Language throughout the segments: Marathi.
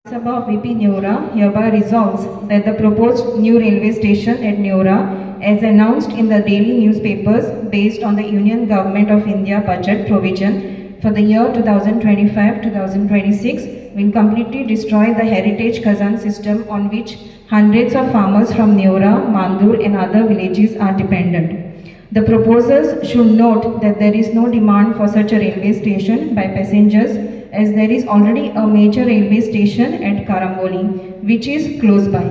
Sabha of VP Neora hereby resolves that the proposed new railway station at Neora, as announced in the daily newspapers based on the Union Government of India budget provision for the year 2025-2026, will completely destroy the heritage Khazan system on which hundreds of farmers from Neora, Mandur and other villages are dependent. The proposers should note that there is no demand for such a railway station by passengers, as there is already a major railway station at Karamboli, which is close by.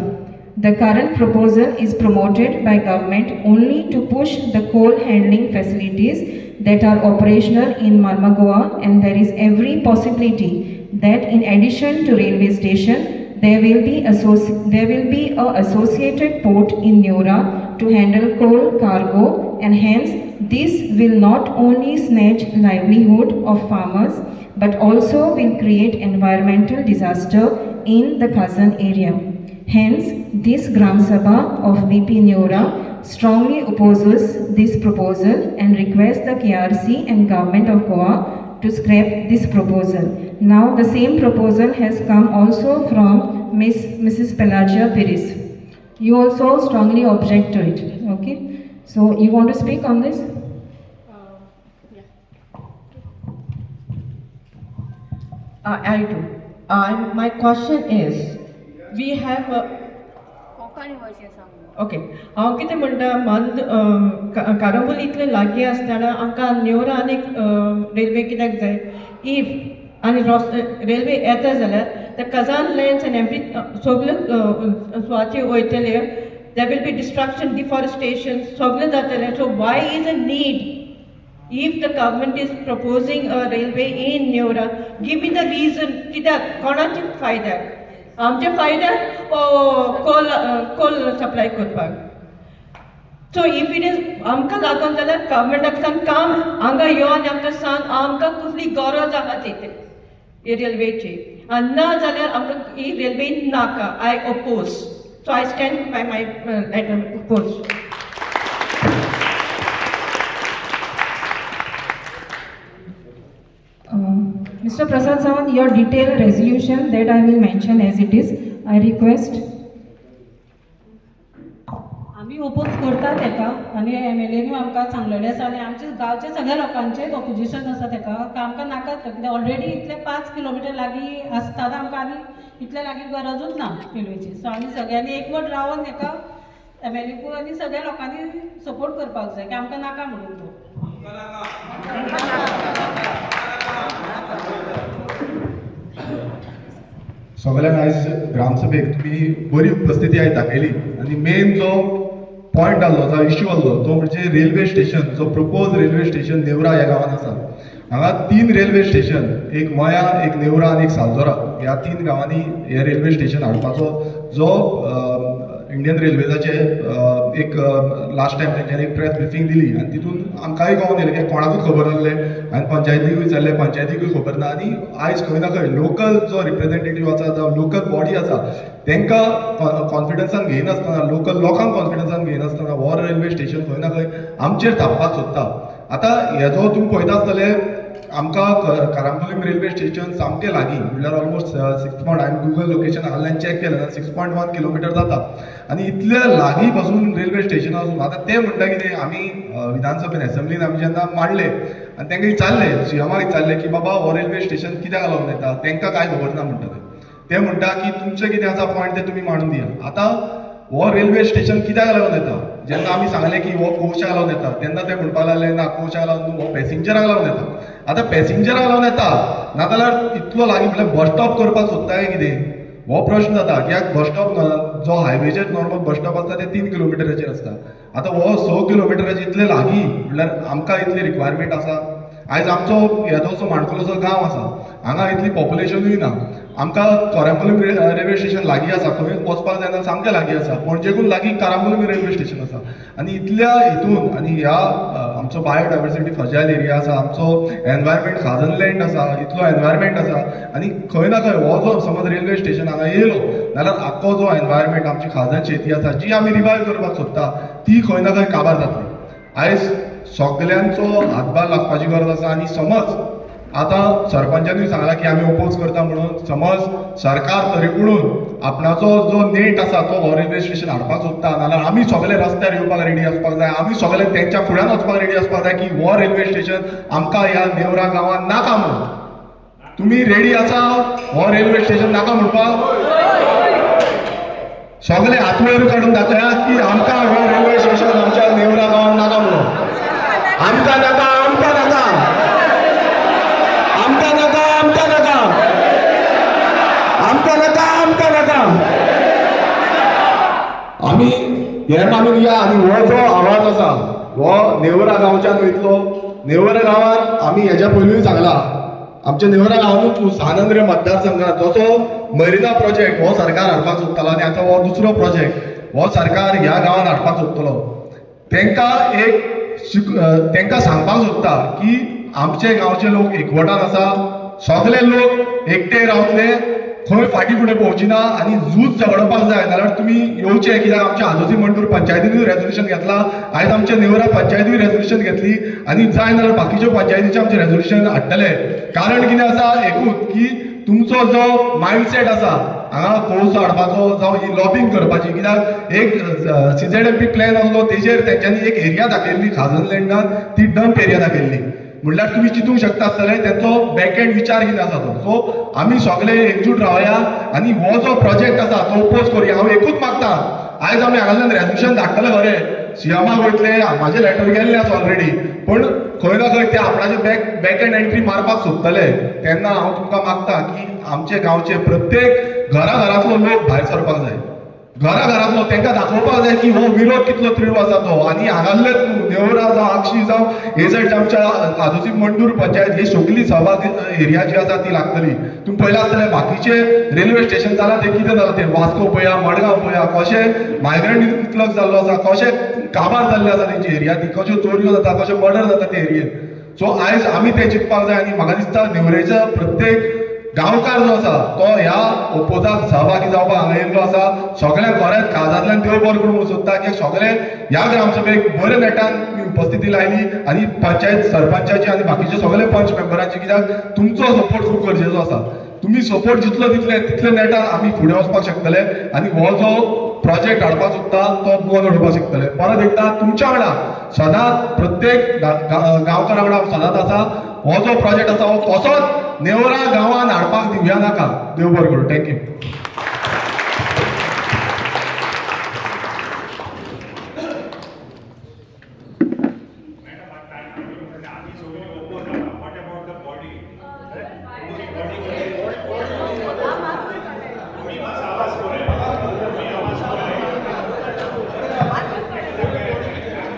The current proposal is promoted by government only to push the coal handling facilities that are operational in Marmagoa, and there is every possibility that in addition to railway station, there will be a associated port in Neora to handle coal cargo, and hence this will not only snatch livelihood of farmers but also will create environmental disaster in the Khazan area. Hence, this Gram Sabha of VP Neora strongly opposes this proposal and requests the KRC and Government of Goa to scrap this proposal. Now, the same proposal has come also from Mrs. Pelagia Piris. You also strongly object to it. Okay. So, you want to speak on this? I do. My question is, we have okay हांव कितें म्हणटा कारांबोली इतले लागीं आसतना आमकां न्यूरा आनीक रेल्वे कित्याक जाय इफ आनी रेल्वे येता जाल्यार the khazan lands and every सगळ्यो सुवाती वयतले there will be destruction deforestation सगळें जातलें so why is a need if the government is proposing a railway in Neora, give me the reason कित्याक कोणाचे फायद्याक आमच्या फायद्याक कोल सप्लाय करपाक सो इफ इट इज आमकां लागून जाल्यार गव्हर्मेंटाक सांग काम हांगा यो आनी आमकां सांग आमकां कसली गरज आहा ती रेल्वेची आनी ना जाल्यार आमकां ही रेल्वे नाका I oppose so I stand by my oppose Mr. Prasad Sawant, your detailed resolution that I will mention as it is, I request. आम्ही ओपोज करतात तेका आनी MLA आमकां सांगलेलें आसा आनी आमच्या गांवच्या सगळ्या लोकांचें ऑपोजिशन आसा तेका आमकां नाकाच कित्याक ऑलरेडी इतले 5 किलोमिटर लागीं आसतना आमकां आनी इतले लागीं गरजूच ना रेल्वेची सो आमी सगळ्यांनी एकवट रावन तेका MLA आनी सगळ्या लोकांनी सपोर्ट करपाक जाय की आमकां नाका म्हणून तो सगळ्यांक आयज ग्रामसभेक तुमी बरी उपस्थिती आयज दाखयली आनी मेन जो पॉयंट आसलो जो इश्यू आसलो तो म्हणजे रेल्वे स्टेशन जो प्रपोज रेल्वे स्टेशन नेवरा ह्या गांवांत आसा हांगा 3 रेल्वे स्टेशन एक मया एक नेवरा आनी एक सालजोरा ह्या 3 गांवांनी हे रेल्वे स्टेशन हाडपाचो जो इंडियन रेल्वेजाचे एक लास्ट टायम तेंच्यांनी एक प्रेस ब्रिफींग दिली आनी तितून आमकांय कळोवन येलें की कोणाकूच खबर नासलें आनी पंचायतीक विचारलें पंचायतीकूय खबर ना आनी आयज खंय ना खंय लोकल जो रिप्रेझेंटेटीव आसा जावं लोकल बॉडी आसा तांकां कॉन्फिडन्सान घेयनासतना लोकल लोकांक कॉन्फिडन्सान घेयनासतना हो रेल्वे स्टेशन खंय ना खंय आमचेर थापपाक सोदता आतां हेजो तुमी पळयता आसतले आमकां कारांबोलीम रेल्वे स्टेशन सामकें लागीं म्हणल्यार ऑलमोस्ट 6 हांवें गुगल लोकेशन घाल्लें चॅक केलें 6.1 किलोमिटर जाता आनी इतल्या लागीं पासून रेल्वे स्टेशन आसून आतां ते म्हणटा कितें आमी विधानसभेन एसेंब्लीन आमी जेन्ना मांडले आनी तांकां विचारलें सीएमाक विचारलें की बाबा हो रेल्वे स्टेशन कित्याक लागून येता तांकां कांय खबर ना म्हणटा ते म्हणटा की तुमचें कितें आसा पॉयंट ते तुमी मांडून दिया आतां हो रेल्वे स्टेशन कित्याक लागून येता जेन्ना आमी सांगलें की हो कोचाक लागून येता तेन्ना ते म्हणपाक लागले ना कोचाक लागून न्हू हो पॅसेंजराक लागून येता आतां पॅसेंजराक लागून येता नाजाल्यार इतलो लागीं म्हळ्यार बस स्टॉप करपाक सोदता काय कितें हो प्रश्न जाता कित्याक बस स्टॉप जो हायवेचेर नॉर्मल बस स्टॉप आसता ते 3 किलोमिटराचेर आसता आतां हो 6 किलोमिटराचेर इतले लागीं म्हळ्यार आमकां इतली रिक्वायरमेंट आसा आयज आमचो येदोसो माणकुलोसो गांव आसा हांगा इतली पॉप्युलेशनूय ना आमकां कारांबोलीम रेल्वे स्टेशन लागीं आसा खंय वचपाक जायना सामकें लागीं आसा पणजेकून लागीं कारांबोलीम रेल्वे स्टेशन आसा आनी इतल्या हितून आनी ह्या आमचो बायोडायवर्सिटी फ्रजायल एरिया आसा आमचो एनवायरमेंट खाजन लँड आसा इतलो एनवायरमेंट आसा आनी खंय ना खंय हो जो समज रेल्वे स्टेशन हांगा येयलो जाल्यार आख्खो जो एनवायरमेंट आमची खाजन शेती आसा जी आमी रिवायव करपाक सोदता ती खंय ना खंय काबार जातली आयज सगळ्यांचो हातभार लागपाची गरज आसा आनी समज आतां सरपंचानूय सांगला की आमी ओपोज करता म्हणून. समज सरकार तरी करून आपणाचो जो नेट आसा तो हो रेल्वे स्टेशन हाडपाक सोदता, नाल्यार आमी सगळे रस्त्यार येवपाक रेडी आसपाक जाय, आमी सगळे तेंच्या फुड्यान वचपाक रेडी आसपाक जाय की हो रेल्वे स्टेशन आमकां ह्या नेवरा गांवांत नाका म्हणून. तुमी रेडी आसा हो रेल्वे स्टेशन नाका म्हणपाक? सगळे हात वयर काडून दाखया की आमकां हो रेल्वे स्टेशन आमच्या नेवरा गांवांत नाका म्हणून. आमकां नाका, आमकां नाका, आमकां नाका, आमकां नाका, आमकां नाका, आमकां नाका. आमी हे मानून या आनी हो जो आवाज आसा हो नेवरा गांवच्यान वयतलो. नेवरा गांवांत आमी हेच्या पयलींय सांगला आमच्या नेवरा गांवांतूच सानंद्र मतदारसंघात जसो मरिना प्रोजेक्ट हो सरकार हाडपाक सोदतालो आनी आतां हो दुसरो प्रोजेक्ट हो सरकार ह्या गांवांत हाडपाक सोदतलो. तेंकां सांगपाक सोदता की आमचे गांवचे लोक एकवटान आसा, सगळे लोक एकटे रावतले, खंय फाटीं फुडें पळोवची ना आनी झूज झगडपाक जाय नाल्यार तुमी येवचे. कित्याक आमच्या आदोसी मंडूर पंचायतीनूय रेजोल्युशन घेतला, आयज आमच्या नेवरा पंचायतीय रेजोल्युशन घेतली आनी जाय नाल्यार बाकीच्यो पंचायतीचे आमचे रेजोल्युशन हाडटले. कारण कितें आसा एकूच की तुमचो जो मायंडसेट आसा हांगा कोळसो हाडपाचो जावं ही लॉबिंग करपाची, कित्याक एक CZMP प्लॅन आसलो तेजेर तेंच्यांनी एक एरिया दाखयल्ली खाजन लँडान, ती डंप एरिया दाखयल्ली. म्हणल्यार तुम्ही चिंतूंक शकता आसतले तेंचो बॅकएंड विचार कितें आसा तो. सो आमी सगळे एकजूट रावया आनी हो जो प्रोजेक्ट आसा तो ओपोज करुया. हांव एकूच मागता, आयज आमी हांगासल्यान रेजोल्युशन धाडटले खरें, सीएमाक वयतले, म्हाजे लेटर गेल्ले आसा ऑलरेडी, पण खंय ना खंय ते आपणाचे बॅकएंड एंट्री मारपाक सोदतले तेन्ना हांव तुमकां मागता की आमचे गांवचे प्रत्येक घरांतलो लोक भायर सरपाक जाय. घरांतलो तेंकां दाखोवपाक जाय की हो विरोध कितलो तीव्र आसा तो. आनी हांगासले नेवरा जावं आक्षी जावं हे सायड आमच्या आदोसी मंडूर पंचायत ही सगळी सहभाग एरिया जी आसा ती लागतली. तुमी पळयलां आसतलें बाकीचे रेल्वे स्टेशन जालां ते कितें जालां ते वास्को पळया, मडगांव पळया, कशें मायग्रंट इन्फ्लक्स जाल्लो आसा, कशें काबार जाल्ले आसा तेंची एरिया ती, कश्यो चोरयो जाता, कशें मर्डर जाता ते एरियेन. सो आयज आमी ते चिंतपाक जाय आनी म्हाका दिसता नेवरेच्या प्रत्येक गांवकार जो आसा तो ह्या ओपोजाक सहभागी जावपाक हांगा येयल्लो आसा. सगळ्या गोऱ्यात काळजांतल्यान देव बरें करूंक सोदता की सगळे ह्या ग्रामसभेक बरे नेटान उपस्थिती लायली आनी पंचायत सरपंचाची आनी बाकीचे सगळे पंच मेंबरांची, कित्याक तुमचो सपोर्ट खूब गरजेचो आसा. तुम्ही सपोर्ट जितलो दितले तितले नेटान आमी फुडें वचपाक शकतले आनी हो जो प्रोजेक्ट हाडपाक सोदता तो बंद उडोवपाक शकतले. परत एकदा तुमच्या वांगडा सदांच प्रत्येक गांवकारा वांगडा सदांच आसा. हो जो प्रोजेक्ट आसा हो कसोच नेवरा गांवांत हाडपाक दिवया नाका. देव बरें करूं. थँक्यू.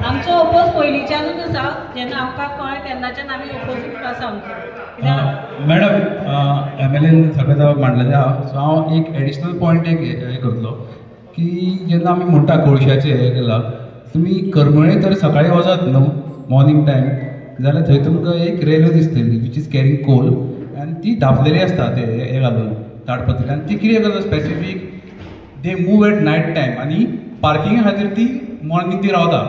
आमचो ओपोज पयलींच्यानूच आसा. जेन्ना आमकां कळ्ळें तेन्नाच्यान आमी ओपोजीट आसा आमचे. मॅडम MLA सगळें मांडलेलें आहा. सो हांव एक एडिशनल पॉयंट एक हे करतलो की जेन्ना आमी म्हणटा कोळशाचें हें केलां, तुमी करमळे तर सकाळीं वचत न्हू मॉर्निंग टायम, जाल्यार थंय तुमकां एक रेल्वे दिसतली वीच इज कॅरींग कोल आनी ती धांपलेली आसता ते हे घालून ताडपत्री. आनी ती कितें करता specific they move at night time आनी पार्किंगा खातीर ती मॉर्निंग ती रावता.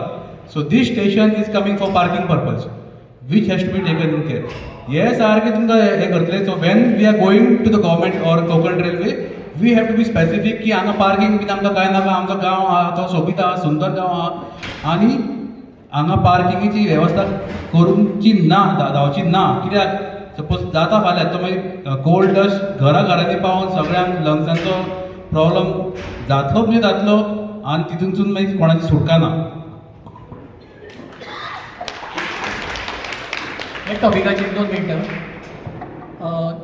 So this station is coming for parking purpose, which has to be taken in care. हे सारखे तुमकां हे करतले. So when we are going to the government or Konkan Railway we have to be specific की हांगा पार्किंग बी आमकां कांय नाका. आमचो गांव आहा तो सोबीत आहा, सुंदर गांव आहा आनी हांगा पार्किंगेची वेवस्था करूंची ना, जावची ना. कित्याक सपोज जाता फाल्यां तो मागीर कोल्ड डस्ट घरांनी पावून सगळ्यांक लंग्सांचो प्रॉब्लम जातलो म्हणजे जातलो आनी तितूनसून मागीर कोणाची सुटका ना. एक टॉपिकाचेर 2 मिनटां.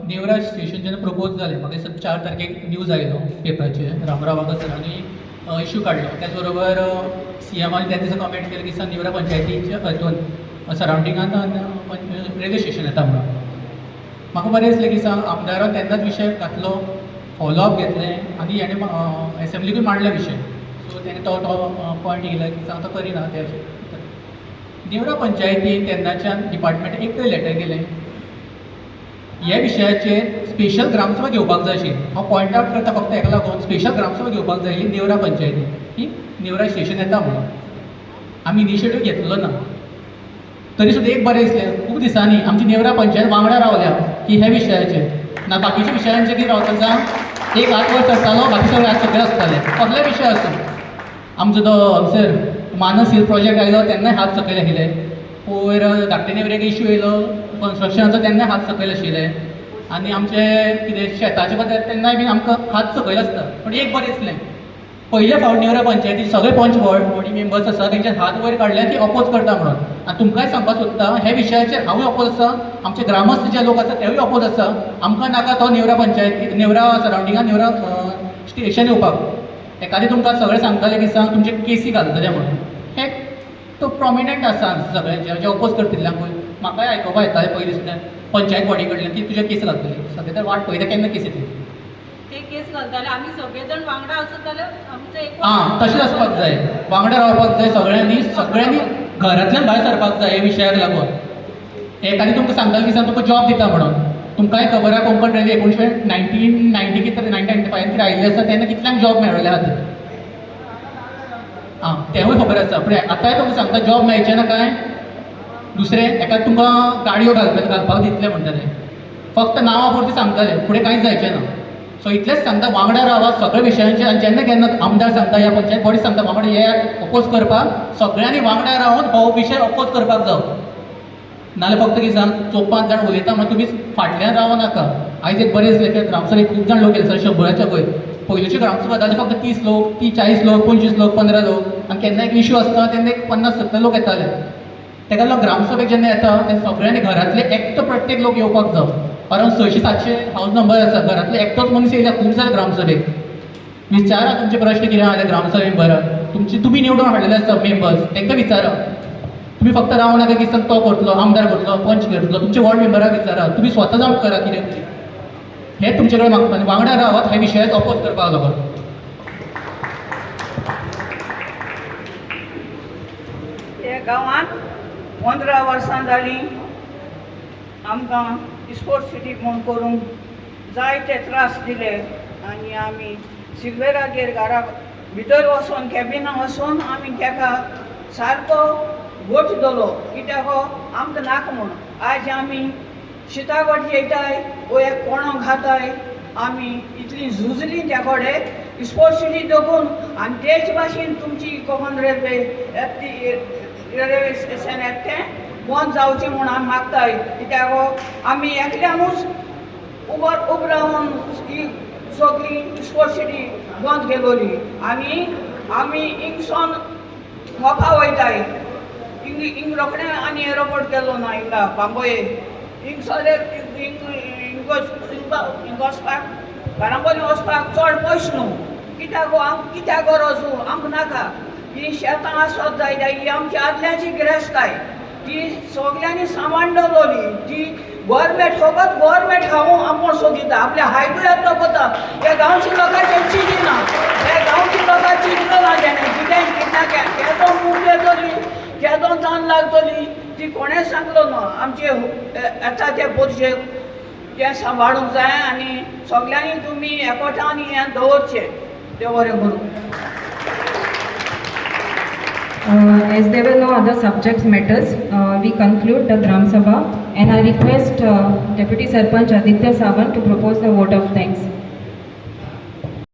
नेवरा स्टेशन जेन्ना प्रपोज जालें म्हाका दिसता 4 तारखेक न्यूज आयलो पेपराचेर, रामराव बागा सरांनी इश्यू काडलो. त्याच बरोबर CMआनी त्या दिसा कमेंट केलें की नेवरा पंचायतीच्या हातून सरावंडिंगान रेल्वे स्टेशन येता म्हणून. म्हाका बरें दिसलें की आमदारान तेन्नाच विशय घातलो, फॉलोअप घेतलें आनी हेणें एसेंब्लीकूय मांडलो विशय. सो तेणें तो पॉयंट येयला की आतां करिना ते अशें. नेवरा पंचायतीन तेन्नाच्यान डिपार्टमेंट एक तरी लेटर केलें ह्या विशयाचेर स्पेशल ग्रामसभा घेवपाक जाय आशिल्ली. हांव पॉयंट आवट करता फक्त हेका लागून स्पेशल ग्रामसभा घेवपाक जाय आशिल्ली नेवरा पंचायतीन की नेवरा स्टेशन येता म्हणून. आमी इनिशिएटीव घेतलो ना. तरी सुद्दां एक बरें दिसलें खूब दिसांनी आमची नेवरा पंचायत वांगडा रावल्या की ह्या विशयाचेर ना बाकीच्या विशयांचेर कितें रावता सांग एक हात वयर सरतालो बाकी सगळे आसताले कसले विशय आसूं आमचो तो हांगसर मानस हिल प्रोजेक्ट आयलो तेन्नाय हात सकयल आशिल्ले वयर धाकटे नेवरेक इश्यू येयलो कन्स्ट्रक्शनाचो तेन्नाय हात सकयल आशिल्ले आनी आमचे कितें शेताचे बद्दल तेन्नाय बीन आमकां हात सकयल आसता पूण एक बरें दिसलें पयले फावट नेवरा पंचायतीचे सगळे पंच बॉडी मेंबर्स आसा तेंचे हात वयर काडले की अपोज करता म्हणून आनी तुमकांय सांगपाक सोदता हे विशयाचेर हांवूय अपोज आसा आमचे ग्रामस्थ जे लोक आसा तेवूय अपोज आसा आमकां नाका तो नेवरा पंचायती नेवरा सरावंडिंगान नेवरा स्टेशन येवपाक एखादें तुमकां सगळें सांगताले की सांग तुमचे केसी घालतले म्हणून हे तो प्रॉमिनंट आसा सगळे जे अपोज करतिल्ल्यांकूय म्हाकाय आयकोपा येतालें पयलीं सुद्दां पंचायत बॉडी कडल्यान की तुजे केस घालतली सद्या तर वाट पळयता केन्ना केस येतली ते केस घालताले आमी सगळे जाण वांगडा आसत जाल्यार आमचो एक हां तशेंच आसपाक जाय वांगडा रावपाक जाय सगळ्यांनी घरांतल्यान भायर सरपाक जाय हे विशयाक लागून एखादी तुमकां सांगताली की सांग तुका जॉब दिता म्हणून तुमकांय खबर आहा कोंकण रेल्वे 1990 कितें 1995 कितें आयिल्ले आसा तेन्ना कितल्यांक जॉब मेळ्ळले आहा हां तेवूय खबर आसा पूण आतांय तुमकां सांगता जॉब मेळचे ना काय दुसरें एका तुमकां गाडयो घालपाक दितले म्हणटाले फक्त नांवा पुरती सांगताले फुडें कांयच जायचें ना सो इतलेंच सांगता वांगडा रावा सगळ्या विशयांचे आनी जेन्ना केन्ना आमदार सांगता या पंचायत बॉडी सांगता वांगडा हे अपोज करपाक सगळ्यांनी वांगडा रावन हो विशय अपोज करपाक जाय नाल्यार फक्त कितें सांग 4-5 जाण उलयता मागीर तुमी फाटल्यान रावं नाका आयज एक बरें दिसलें की ग्रामसभेक खूब जाण लोक येले सर 100च्या वयर पयलींचे ग्रामसभा जाल्यार फक्त 30 लोक 40 लोक 25 लोक 15 लोक आनी केन्ना एक इश्यू आसता तेन्ना एक 50-70 लोक येताले तेका लागून ग्रामसभेक जेन्ना येता ते सगळ्यांनी घरांतले एकटो प्रत्येक लोक येवपाक जाय अरावंड 600-700 हाऊस नंबर आसा घरांतलो एकटोच मनीस येयल्या खूब जाले ग्रामसभेक विचारा तुमचे प्रश्न कितें आहा ग्रामसभे मेंबराक तुमी निवडून हाडलेले आसता मेंबर्स तांकां विचारा तुमी फक्त रावं नाका की तो करतलो आमदार करतलो पंच करतलो तुमचे वॉर्ड मेंबराक विचारा तुमी स्वता जावन करा कितें हें तुमचे कडेन मागता आनी वांगडा रावात ह्या विशयाक अपोज करपाक लागून त्या गांवांत 15 वर्सां जालीं आमकां स्पोर्ट्स सिटी म्हूण करूंक जायते त्रास दिले आनी आमी सिल्वेरागेर घरा भितर वचून कॅबिनां वचून आमी ताका सारको गोठ दलो कित्याक आमकां नाका म्हूण आयज आमी शितागोठ जेयताय वो एक कोणो घाताय आमी इतली झुजली त्या कडेन स्पोर्ट्स सिटी देखून आनी तेच भाशेन तुमची कोंकण रेल्वे रेल्वे स्टेशन तें बंद जावचें म्हूण आमी मागताय कित्याक आमी एकल्यानूच उब रावन ही सगळी स्पोर्ट्स सिटी बंद केलोली आनी आमी हिंगसून मोपा वयताय हिंग रोखडें आनी एरोपोर्ट केलो ना हिंगा बांबोये हिंगसर हिंग वचपाक बारांबोली वचपाक चड पयस न्हू कित्याक आमकां कित्याक गरज आमकां नाका ही शेतां आसत जाय ही आमची आदल्याची गिरेस्ताय ती सगळ्यांनी सांबाळून दवरली ती गव्हर्मेंट फकत गव्हर्मेंट हांव आमकां सोदिता आपल्या हायटूय येता कोता हे गांवच्या लोकांचें चिंती ना हे गांवच्या लोकांक चिंतलो ना तेणें कितें कित्याक केदो मूग येतली केदो तान लागतली ती कोणें सांगलो ना आमचे येता ते पोरशे तें सांबाळूंक जाय आनी सगळ्यांनी तुमी एकवटान हें दवरचें देव बरें करूं As there were no other subject matters, we conclude the Gram Sabha and I request Deputy Sarpanch Aditya Sawant to propose the vote of thanks.